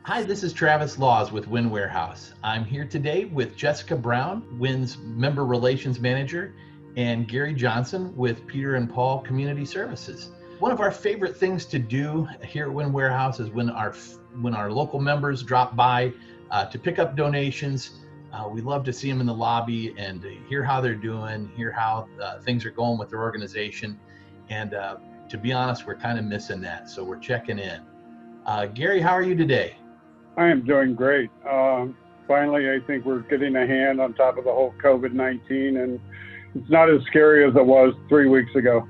Hi, this is Travis Laws with Wynn Warehouse. I'm here today with Jessica Brown, Wynn's Member Relations Manager, and Gary Johnson with Peter and Paul Community Services. One of our favorite things to do here at Wynn Warehouse is when our local members drop by to pick up donations. We love to see them in the lobby and hear how they're doing, hear how things are going with their organization. And to be honest, we're kind of missing that, so we're checking in. Gary, how are you today? I am doing great. Finally, I think we're getting a hand on top of the whole COVID-19, and it's not as scary as it was 3 weeks ago.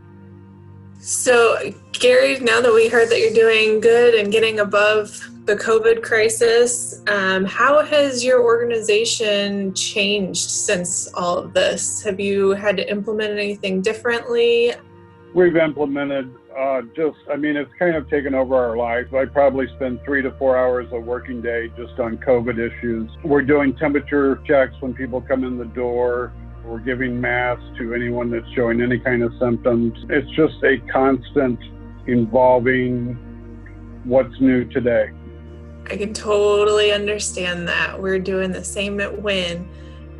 So, Gary, now that we heard that you're doing good and getting above the COVID crisis, how has your organization changed since all of this? Have you had to implement anything differently? We've implemented it's kind of taken over our lives. I probably spend 3 to 4 hours a working day just on COVID issues. We're doing temperature checks when people come in the door. We're giving masks to anyone that's showing any kind of symptoms. It's just a constant evolving what's new today. I can totally understand that. We're doing the same at Wynn.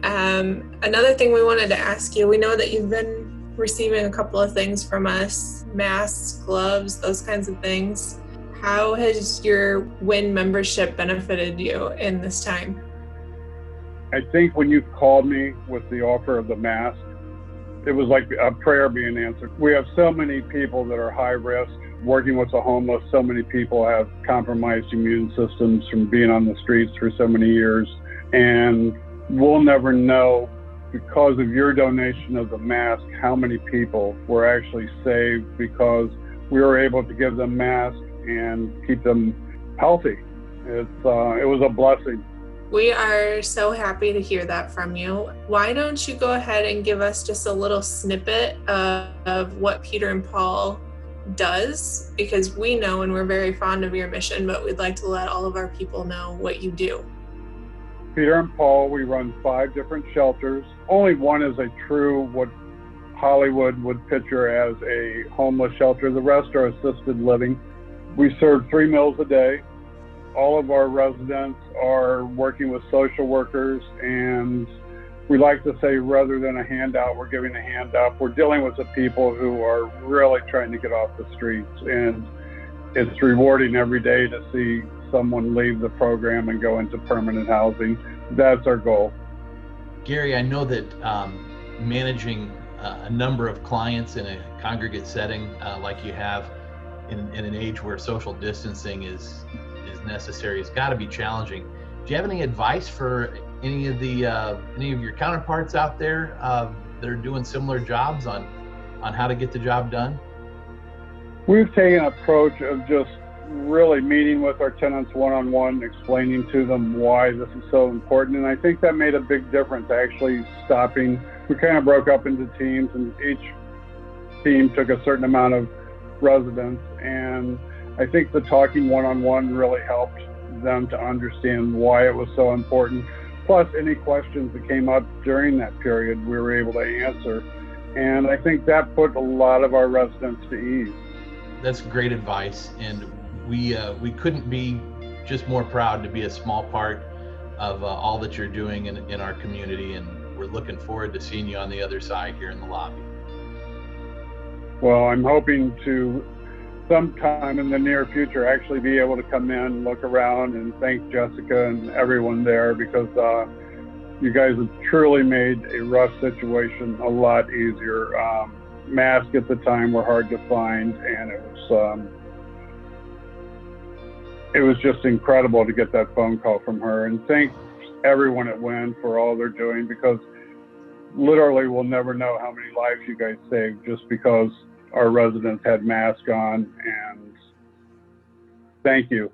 Another thing we wanted to ask you, we know that you've been receiving a couple of things from us, masks, gloves, those kinds of things. How has your Wynn membership benefited you in this time? I think when you called me with the offer of the mask, it was like a prayer being answered. We have so many people that are high risk. Working with the homeless, so many people have compromised immune systems from being on the streets for so many years. And we'll never know, because of your donation of the mask, how many people were actually saved because we were able to give them masks and keep them healthy. It was a blessing. We are so happy to hear that from you. Why don't you go ahead and give us just a little snippet of what Peter and Paul does, because we know and we're very fond of your mission, but we'd like to let all of our people know what you do. Peter and Paul, we run 5 different shelters. Only one is a true, what Hollywood would picture as a homeless shelter. The rest are assisted living. We serve 3 meals a day. All of our residents are working with social workers, and we like to say, rather than a handout, we're giving a hand up. We're dealing with the people who are really trying to get off the streets, and it's rewarding every day to see someone leave the program and go into permanent housing. That's our goal. Gary, I know that managing a number of clients in a congregate setting like you have in an age where social distancing is necessary has got to be challenging. Do you have any advice for any of your counterparts out there that are doing similar jobs on how to get the job done? We've taken an approach of just really meeting with our tenants one-on-one, explaining to them why this is so important. And I think that made a big difference, actually stopping. We kind of broke up into teams, and each team took a certain amount of residents. And I think the talking one-on-one really helped them to understand why it was so important. Plus, any questions that came up during that period, we were able to answer. And I think that put a lot of our residents to ease. That's great advice, and we couldn't be just more proud to be a small part of all that you're doing in our community, and we're looking forward to seeing you on the other side here in the lobby. Well, I'm hoping to sometime in the near future actually be able to come in, look around, and thank Jessica and everyone there, because you guys have truly made a rough situation a lot easier. Masks at the time were hard to find, and it was just incredible to get that phone call from her. And thank everyone at Wynn for all they're doing, because literally we'll never know how many lives you guys saved just because our residents had masks on. And thank you.